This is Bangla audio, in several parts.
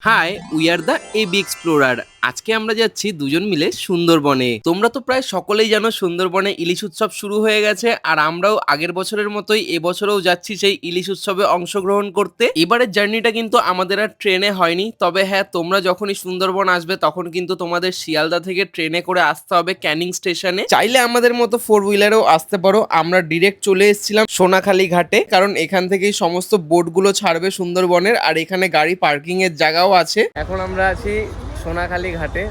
High, we are the AB explorer. আজকে আমরা যাচ্ছি দুজন মিলে সুন্দরবনে। তোমরা তো প্রায় সকলেই জানো সুন্দরবনে ইলিশ উৎসব শুরু হয়ে গেছে, আর আমরাও আগের বছরের মতোই এবছরেও যাচ্ছি সেই ইলিশ উৎসবে অংশগ্রহণ করতে। এবারের জার্নিটা কিন্তু আমাদের আর ট্রেনে হয়নি, তবে হ্যাঁ, তোমরা যখনই সুন্দরবন আসবে তখন কিন্তু তোমাদের শিয়ালদা থেকে ট্রেনে করে আসতে হবে ক্যানিং স্টেশনে। চাইলে আমাদের মতো 4 হুইলারেও আসতে পারো। আমরা ডিরেক্ট চলে এসেছিলাম সোনাখালী ঘাটে, কারণ এখান থেকেই সমস্ত বোটগুলো ছাড়বে সুন্দরবনের, আর এখানে গাড়ি পার্কিং এর জায়গাও আছে। এখন আমরা আছি সোনাখালী ঘাটে,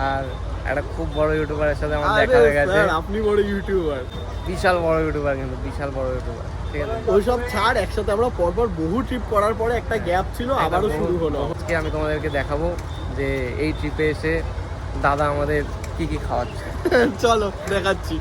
আর একটা খুব বড় ইউটিউবারের সাথে আমার দেখা হয়ে গেছে। আপনি বড় ইউটিউবার। বিশাল বড় ইউটিউবার, কিন্তু বিশাল বড় ইউটিউবার। ঠিক আছে, ওইসব ছাড়, একসাথে আমরা পরপর বহু ট্রিপ করার পরে একটা গ্যাপ ছিল, আবারও শুরু হলো। আজকে আমি তোমাদেরকে দেখাবো যে এই ট্রিপে এসে দাদা আমাদের কি কি খাওয়াচ্ছে। চলো দেখাচ্ছি।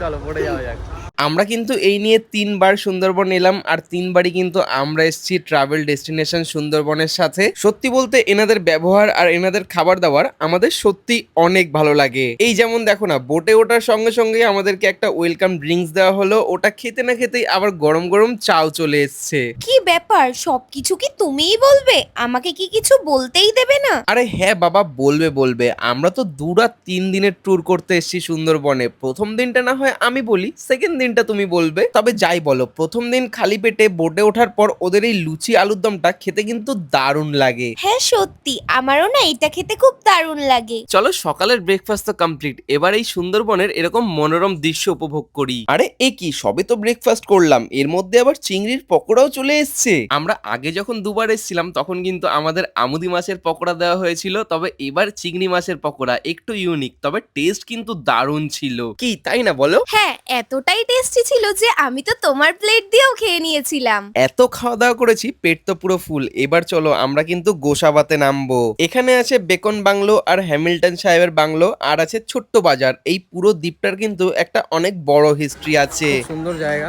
চলো পড়ে যাওয়া যাক। আমরা কিন্তু এই নিয়ে 3বার সুন্দরবন এলাম, আর 3বারই কিন্তু আমরা এসেছি ট্রাভেল ডেস্টিনেশন সুন্দরবনের সাথে। সত্যি বলতে এনাদের ব্যবহার আর এনাদের খাবার দাবার আমাদের সত্যি অনেক ভালো লাগে। এই যেমন দেখো না, বোটে ওঠার সঙ্গে সঙ্গে আমাদেরকে একটা ওয়েলকাম ড্রিঙ্কস দেওয়া হলো, ওটা খেতে না খেতেই আবার গরম গরম চাও চলে এসছে। কি ব্যাপার, সবকিছু কি তুমিই বলবে? আমাকে কি কিছু বলতেই দেবে না? আরে হ্যাঁ বাবা, বলবে বলবে। আমরা তো 2 রাত 3 দিনের ট্যুর করতে এসেছি সুন্দরবনে। প্রথম দিনটা না হয় আমি বলি, সেকেন্ড দিনটা তুমি বলবে। তবে যাই বলো, প্রথম দিন খালি পেটে বোটে ওঠার পর ওদের এই লুচি আলুর দমটা খেতে কিন্তু দারুণ লাগে। হ্যাঁ সত্যি, আমারও না এটা খেতে খুব দারুণ লাগে। চলো, সকালের ব্রেকফাস্ট তো কমপ্লিট, এবার এই সুন্দরবনের এরকম মনোরম দৃশ্য উপভোগ করি। আরে এ কি, সবে তো ব্রেকফাস্ট করলাম, এর মধ্যে আবার চিংড়ির পকোড়াও চলে এসছে। আমরা আগে যখন 2বার এসেছিলাম তখন কিন্তু আমাদের আমুদি মাছের পকোড়া দেওয়া হয়েছিল, তবে এবার চিংড়ি মাছের পকোড়া একটু ইউনিক, তবে টেস্ট কিন্তু দারুণ ছিল। কি তাই না বলো? হ্যাঁ, এতটাই টেস্টি ছিল যে আমি তো তোমার প্লেট দিয়েও খেয়ে নিয়েছিলাম। এত খাওয়া দাওয়া করেছি, পেট তো পুরো ফুল। এবার চলো আমরা কিন্তু গোসাবাতে নামবো। এখানে আছে বেকন বাংলো আর হ্যামিল্টন সাহেবের বাংলো, আর আছে ছোট্ট বাজার। এই পুরো দ্বীপটার কিন্তু একটা অনেক বড় হিস্ট্রি আছে। সুন্দর জায়গা,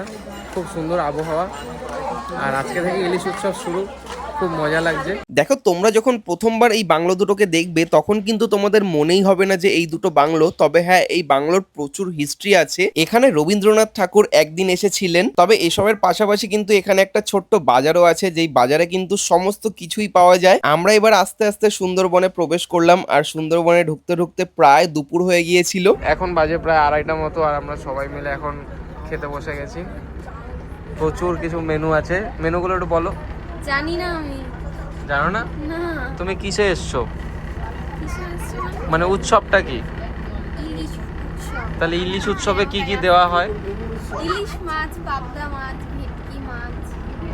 খুব সুন্দর আবহাওয়া, আর আজকে থেকে ইলিশ উৎসব শুরু, খুব মজা লাগছে। দেখো, তোমরা যখন প্রথমবার এই বাংলো দুটোকে দেখবে তখন কিন্তু তোমাদের মনেই হবে না যে এই দুটো বাংলো। তবে হ্যাঁ, এই বাংলোর প্রচুর হিস্ট্রি আছে। এখানে রবীন্দ্রনাথ ঠাকুর একদিন এসেছিলেন। তবে এসবের পাশাপাশি কিন্তু এখানে একটা ছোট্ট বাজারও আছে, যেই বাজারে কিন্তু সমস্ত কিছুই পাওয়া যায়। আমরা এবার আস্তে আস্তে সুন্দরবনে প্রবেশ করলাম, আর সুন্দরবনে ঢুকতে ঢুকতে প্রায় দুপুর হয়ে গিয়েছিল। এখন বাজে প্রায় 2:30টা মতো, আর আমরা সবাই মিলে এখন খেতে বসে গেছি। প্রচুর কিছু মেনু আছে, মেনুগুলো একটু বলো। জানি না আমি। জানো না? না। তুমি কিসে এসছো? কিসে আসছে? মানে উৎসবটা কি? ইলিশ উৎসব। তাহলে ইলিশ উৎসবে কি কি দেওয়া হয়? ইলিশ মাছ, পাবদা মাছ, ভেটকি মাছ।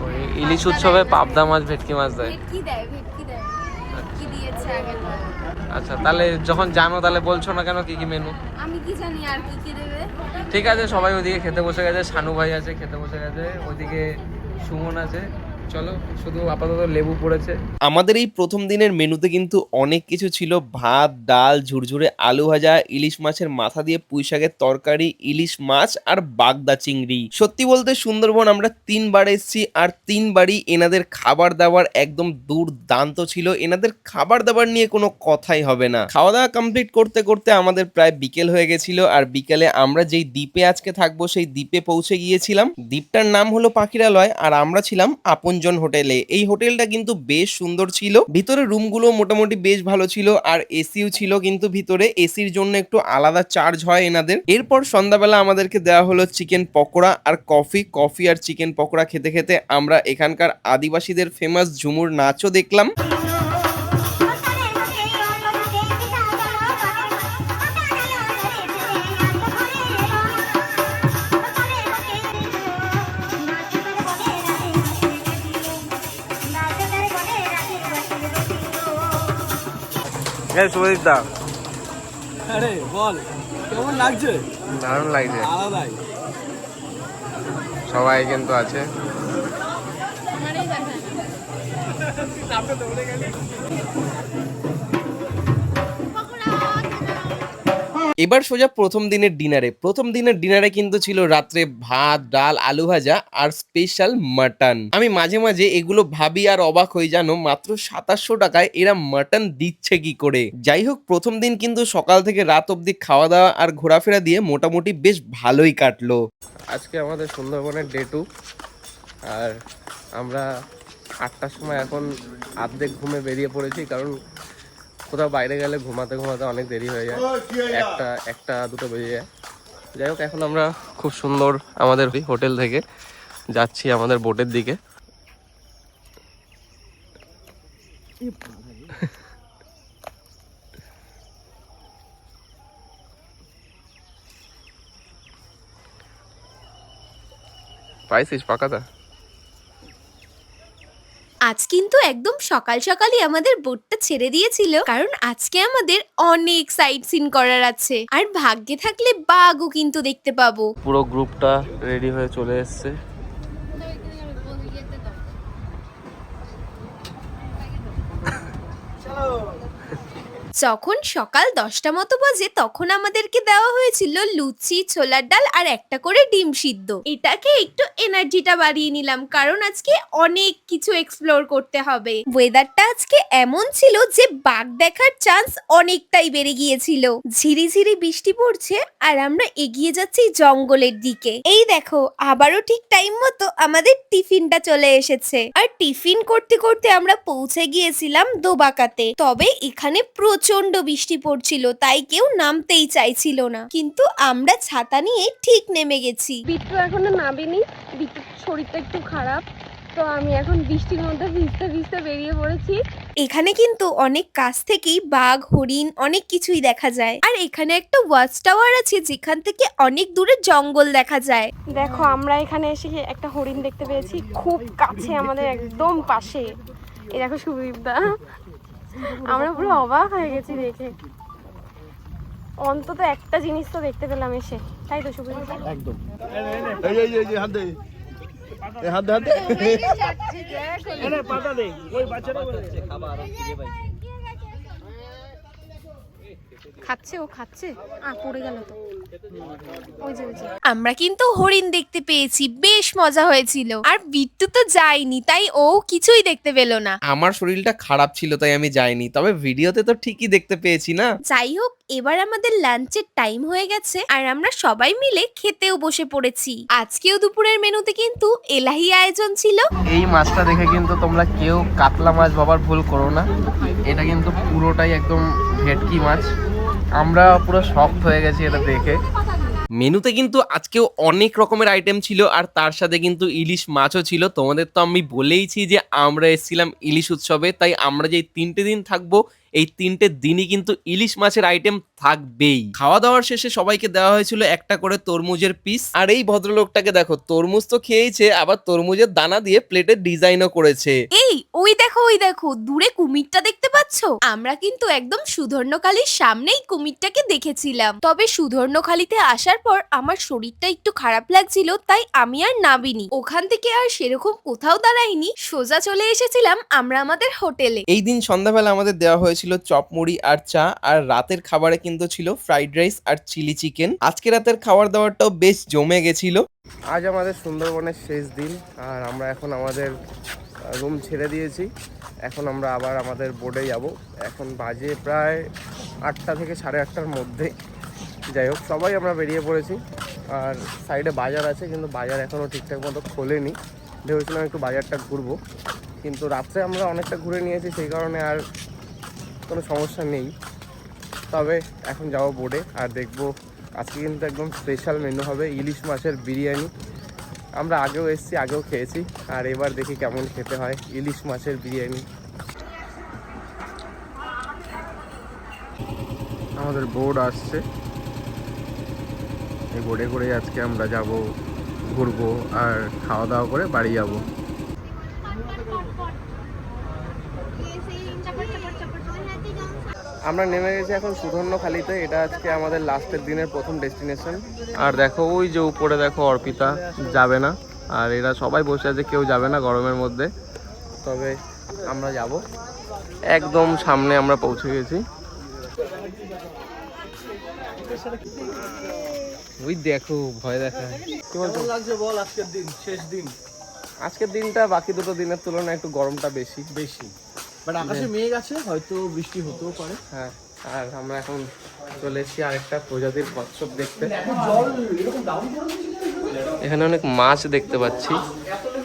ওই ইলিশ উৎসবে পাবদা মাছ, ভেটকি মাছ দেয়। ভেটকি দেয়, ভেটকি দেয়। ভেটকি দিয়েছে আগেরবার। আচ্ছা, তাহলে যখন জানো তাহলে বলছো না কেন কি কি মেনু? আমি কি জানি আর কি কি দেবে। ঠিক আছে, সবাই ওদিকে খেতে বসে গেছে। শানু ভাই আছে, খেতে বসে গেছে। ওইদিকে সুমন আছে। চলো, শুধু আপাতত লেবু পড়েছে। আমাদের এই প্রথম দিনের মেনুতে কিন্তু অনেক কিছু ছিল। ভাত, ডাল, ঝুরঝুরে আলু ভাজা, ইলিশ মাছের মাথা দিয়ে পুঁই শাকের তরকারি, ইলিশ মাছ আর বাগদা চিংড়ি। সত্যি বলতে সুন্দরবন আমরা 3বার এসেছি, আর 3বারই এনাদের খাবার দাবার একদম দুর্দান্ত ছিল। এনাদের খাবার দাবার নিয়ে কোনো কথাই হবে না। খাওয়া দাওয়া কমপ্লিট করতে করতে আমাদের প্রায় বিকেল হয়ে গেছিল, আর বিকেলে আমরা যেই দ্বীপে আজকে থাকবো সেই দ্বীপে পৌঁছে গিয়েছিলাম। দ্বীপটার নাম হলো পাখিরালয়, আর আমরা ছিলাম আপনজন হোটেলে। এই হোটেলটা কিন্তু বেশ সুন্দর ছিল। ভিতরে রুমগুলো মোটামুটি বেশ ভালো ছিল, আর এসিও ছিল, কিন্তু ভিতরে এসির জন্য একটু আলাদা চার্জ হয় এনাদের। এরপর সন্ধ্যাবেলা আমাদেরকে দেওয়া হলো চিকেন পকোড়া আর কফি আর চিকেন পকোড়া খেতে খেতে আমরা এখানকার আদিবাসীদের ফেমাস ঝুমুর নাচও দেখলাম। সুজিত দা, আরে বল, কেমন লাগছে? দারুণ লাগছে। আলাদাই। সবাই কিন্তু আছে। এবার সোজা প্রথম দিনের ডিনারে কিন্তু ছিল রাত্রে ভাত, ডাল, আলু ভাজা আর স্পেশাল মাটন। আমি মাঝে মাঝে এগুলো ভাবি আর অবাক হয়ে, জানো মাত্র 2700 টাকায় এরা মাটন দিচ্ছে কি করে। যাই হোক, প্রথম দিন কিন্তু সকাল থেকে রাত অবধি খাওয়া দাওয়া আর ঘোরাফেরা দিয়ে মোটামুটি বেশ ভালোই কাটলো। আজকে আমাদের সুন্দরবনের ডে 2, আর আমরা 8টার সময় এখন আর্ধেক ঘুমে বেরিয়ে পড়েছি, কারণ কোথাও বাইরে গেলে ঘুমাতে ঘুমাতে অনেক দেরি হয়ে যায়, একটা দুটো বেজে যায়। যাই হোক, এখন আমরা খুব সুন্দর আমাদের হোটেল থেকে যাচ্ছি আমাদের বোটের দিকে। পাইছিস পাকাতা? আজ কিন্তু একদম সকাল সকালই আমাদের বোটটা ছেড়ে দিয়েছিল, কারণ আজকে আমাদের অনেক সাইট সিন করার আছে, আর ভাগ্যে থাকলে বাঘও কিন্তু দেখতে পাবো। পুরো গ্রুপটা রেডি হয়ে চলে এসছে। যখন সকাল 10টা মতো বাজে তখন আমাদেরকে দেওয়া হয়েছিল লুচি, ছোলার ডাল আর একটা করে ডিম সিদ্ধ। এটাকে একটু এনার্জিটা বাড়িয়ে নিলাম, কারণ আজকে অনেক কিছু এক্সপ্লোর করতে হবে। ওয়েদারটা আজকে এমন ছিল যে বাঘ দেখার চান্স অনেকটাই বেড়ে গিয়েছিল। ঝিরিঝিরি বৃষ্টি পড়ছে আর আমরা এগিয়ে যাচ্ছি জঙ্গলের দিকে। এই দেখো, আবারও ঠিক টাইম মতো আমাদের টিফিনটা চলে এসেছে, আর টিফিন করতে করতে আমরা পৌঁছে গিয়েছিলাম দোবাকাতে। তবে এখানে প্রচন্ড বৃষ্টি পড়ছিল, তাই কেউ নামতেই চাইছিল না, কিন্তু আমরা ছাতা নিয়ে ঠিক নেমে গেছি। বিট্টু এখনো নামেনি, বিট্টুর শরীরটা একটু খারাপ, তো আমি এখন বৃষ্টির মধ্যে ভিজতে ভিজতে বেরিয়ে পড়েছি। এখানে কিন্তু অনেক কাছ থেকেই বাঘ, হরিণ অনেক কিছুই দেখা যায়, আর এখানে একটা ওয়াচ টাওয়ার আছে যেখান থেকে অনেক দূরে জঙ্গল দেখা যায়। দেখো, আমরা এখানে এসে একটা হরিণ দেখতে পেয়েছি, খুব কাছে, আমাদের একদম পাশে। এই দেখো সুদীপদা, আমরা পুরো অবাক হয়ে গেছি দেখে। অন্তত একটা জিনিস তো দেখতে পেলাম এসে, তাই তো সুদীপদা? একদম। এই হাত দে, এই হাত দে, পাতা দে, ওই বাচ্চাটা খাচ্ছে, ও খাচ্ছে, পড়ে গেল তো। ওই যে আমরা কিন্তু হরিণ দেখতে পেয়েছি, বেশ মজা হয়েছিল। আর বিট্টু তো যায়নি, তাই ও কিছুই দেখতে পেল না। আমার শরীরটা খারাপ ছিল তাই আমি যাইনি, তবে ভিডিওতে তো ঠিকই দেখতে পেয়েছি না। যাই হোক, এবার আমাদের লাঞ্চের টাইম হয়ে গেছে আর আমরা সবাই মিলে খেতেও বসে পড়েছি। আজকেও দুপুরের মেনুতে কিন্তু এলাহি আয়োজন ছিল। এই মাছটা দেখে কিন্তু তোমরা কেউ কাতলা মাছ ভাবার ভুল করো না, এটা কিন্তু পুরোটাই একদম ভেটকি মাছ। আমরা পুরো শকড হয়ে গেছি এটা দেখে। মেনুতে কিন্তু আজকেও অনেক রকমের আইটেম ছিল, আর তার সাথে কিন্তু ইলিশ মাছও ছিল। তোমাদের তো আমি বলেইছি যে আমরা এসেছিলাম ইলিশ উৎসবে, তাই আমরা যে 3টে দিন থাকবো, এই 3টে দিনই কিন্তু ইলিশ মাছের আইটেম থাকবেই। খাওয়া দাওয়ার শেষে সবাইকে দেওয়া হয়েছিল একটা করে তরমুজের পিস, আর এই ভদ্রলোকটাকে দেখো, তরমুজ তো খেয়েছে, আবার তরমুজের দানা দিয়ে প্লেটের ডিজাইনও করেছে। এই ওই দেখো দূরে কুমিরটা দেখতে পাচ্ছো? আমরা কিন্তু একদম সুধর্ণখালির সামনেই কুমিরটাকে দেখেছিলাম। তবে সুধর্ণখালিতে আসার পর আমার শরীরটা একটু খারাপ লাগছিল, তাই আমি আর নামিনি। ওখান থেকে আর সেরকম কোথাও দাঁড়াইনি, সোজা চলে এসেছিলাম আমরা আমাদের হোটেলে। এই দিন সন্ধ্যাবেলা আমাদের দেওয়া হয়েছিল চপ মুড়ি আর চা, আর রাতের খাবারে কিন্তু ছিল ফ্রাইড রাইস আর চিলি চিকেন। আজকে রাতের খাবার দাবারটাও বেশ জমে গেছিল। আজ আমাদের সুন্দরবনের শেষ দিন, আর আমরা এখন আমাদের রুম ছেড়ে দিয়েছি। এখন আমরা আবার আমাদের বোর্ডে যাব। এখন বাজে প্রায় 8টা থেকে 8:30টার মধ্যে। যাই হোক, সবাই আমরা বেরিয়ে পড়েছি। আর সাইডে বাজার আছে, কিন্তু বাজার এখনও ঠিকঠাক মতো খোলেনি। ভেবেছিলাম একটু বাজারটা ঘুরবো, কিন্তু রাত্রে আমরা অনেকটা ঘুরে নিয়েছি, সেই কারণে আর কোনো সমস্যা নেই। তবে এখন যাবো বোর্ডে, আর দেখবো আজকে কিন্তু একদম স্পেশাল মেনু হবে ইলিশ মাছের বিরিয়ানি। আমরা আগেও এসেছি, আগেও খেয়েছি, আর এবার দেখি কেমন খেতে হয় ইলিশ মাছের বিরিয়ানি। আমাদের বোর্ড আসছে, এই বোর্ডে করে আজকে আমরা যাব, ঘুরবো আর খাওয়া দাওয়া করে বাড়ি যাব। আমরা নেমে গেছি এখন সুধর্ণখালিতে। এটা আজকে আমাদের লাস্টের দিনের প্রথম ডেস্টিনেশন। আর দেখো ওই যে উপরে দেখো অর্পিতা যাবে না, আর এরা সবাই বসে আছে, কেউ যাবে না গরমের মধ্যে। তবে আমরা যাব, একদম সামনে আমরা পৌঁছে গেছি। ওই দেখো ভয় দেখা। কেমন লাগছে বল? আজকের দিন, শেষ দিন। আজকের দিনটা বাকি দুটো দিনের তুলনায় একটু গরমটা বেশি। বাট আকাশে মেঘ আছে, হয়তো বৃষ্টি হতেও পারে। হ্যাঁ, আর আমরা এখন চলে এসেছি আরেকটা প্রজাতির কচ্ছপ দেখতে। এখানে অনেক মাছ দেখতে পাচ্ছি।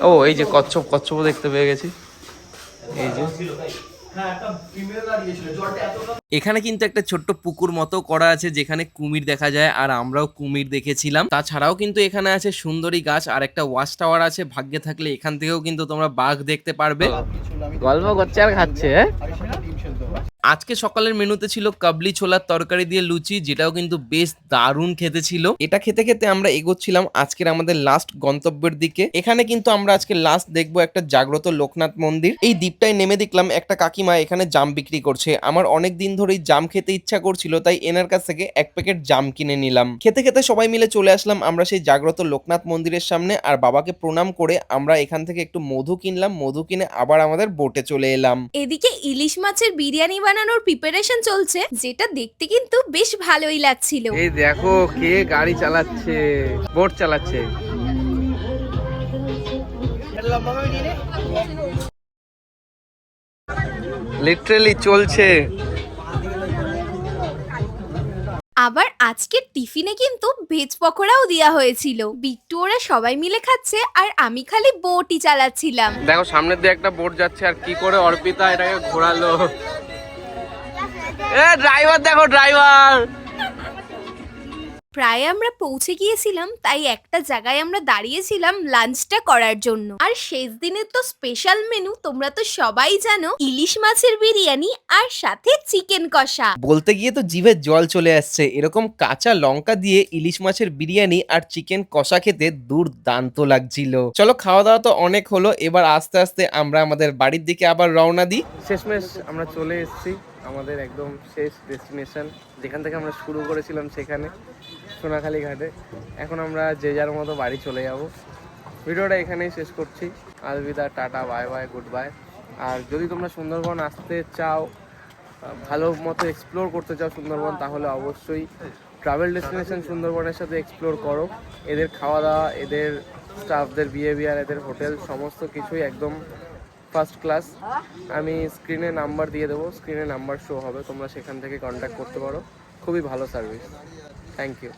ও এই যে কচ্ছপ, কচ্ছপও দেখতে পেয়ে গেছি। এই যে এখানে কিন্তু একটা ছোট্ট পুকুর মতো করা আছে যেখানে কুমির দেখা যায়, আর আমরাও কুমির দেখেছিলাম। তাছাড়াও কিন্তু এখানে আছে সুন্দরী গাছ আর একটা ওয়াচ টাওয়ার আছে, ভাগ্যে থাকলে এখান থেকেও কিন্তু তোমরা বাঘ দেখতে পারবে। গল্প করছে আর খাচ্ছে। আজকে সকালের মেনুতে ছিল কাবলি ছোলার তরকারি দিয়ে লুচি, যেটাও কিন্তু বেশ দারুণ খেতে ছিল। এটা খেতে খেতে আমরা এগোচ্ছিলাম আজকের আমাদের লাস্ট গন্তব্যের দিকে। এখানে কিন্তু আমরা আজকে লাস্ট দেখবো একটা জাগ্রত লোকনাথ মন্দির। এই দ্বীপটায় নেমে দেখলাম একটা কাকিমা এখানে জাম বিক্রি করছে। আমার অনেক দিন ধরেই জাম খেতে ইচ্ছা করছিল, তাই এনার কাছ থেকে এক প্যাকেট জাম কিনে নিলাম। খেতে খেতে সবাই মিলে চলে আসলাম আমরা সেই জাগ্রত লোকনাথ মন্দিরের সামনে, আর বাবাকে প্রণাম করে আমরা এখান থেকে একটু মধু কিনলাম। মধু কিনে আবার আমাদের বোটে চলে এলাম। এদিকে ইলিশ মাছের বিরিয়ানি বানানোর প্রিপারেশন চলছে, যেটা দেখতে কিন্তু বেশ ভালোই লাগছিল। এই দেখো কে গাড়ি চালাচ্ছে, বোট চালাচ্ছে। লিটারালি চলছে। আবার আজকের টিফিনে কিন্তু ভেজ পকোড়াও দেওয়া হয়েছিল। বিট্টু ওরা সবাই মিলে খাচ্ছে আর আমি খালি বোটই চালাচ্ছিলাম। দেখো সামনের দিয়ে একটা বোট যাচ্ছে, আর কি করে অর্পিতা এটাকে ঘোরালো। এ ড্রাইভার দেখো, ড্রাইভার। প্রায় আমরা পৌঁছে গিয়েছিলাম, তাই একটা জায়গায় আমরা দাঁড়িয়েছিলাম লাঞ্চটা করার জন্য। আর শেষ দিনের তো স্পেশাল মেনু তোমরা তো সবাই জানো, ইলিশ মাছের বিরিয়ানি আর সাথে চিকেন কষা। বলতে গিয়ে তো জিভে জল চলে আসছে। এরকম কাঁচা লঙ্কা দিয়ে ইলিশ মাছের বিরিয়ানি আর চিকেন কষা খেতে দুর্দান্ত লাগছিল। চলো খাওয়া দাওয়া তো অনেক হলো, এবার আস্তে আস্তে আমরা আমাদের বাড়ির দিকে আবার রওনা দিই। শেষমেশ আমরা চলে এসেছি আমাদের একদম শেষ ডেস্টিনেশন, যেখান থেকে আমরা শুরু করেছিলাম, সেখানে সোনাখালী ঘাটে। এখন আমরা যে যার মতো বাড়ি চলে যাব। ভিডিওটা এখানেই শেষ করছি। আলবিদা, tata, bye bye, good bye. আর যদি তোমরা সুন্দরবন আসতে চাও, ভালো মতো এক্সপ্লোর করতে চাও সুন্দরবন, তাহলে অবশ্যই ট্রাভেল ডেস্টিনেশন সুন্দরবনের সাথে এক্সপ্লোর করো। এদের খাওয়া দাওয়া, এদের স্টাফদের বিহেভিয়ার, এদের হোটেল, সমস্ত কিছুই একদম ফার্স্ট ক্লাস। আমি স্ক্রিনে নাম্বার দিয়ে দেবো, স্ক্রিনে নাম্বার শো হবে, তোমরা সেখান থেকে কন্ট্যাক্ট করতে পারো। খুবই ভালো সার্ভিস। Thank you.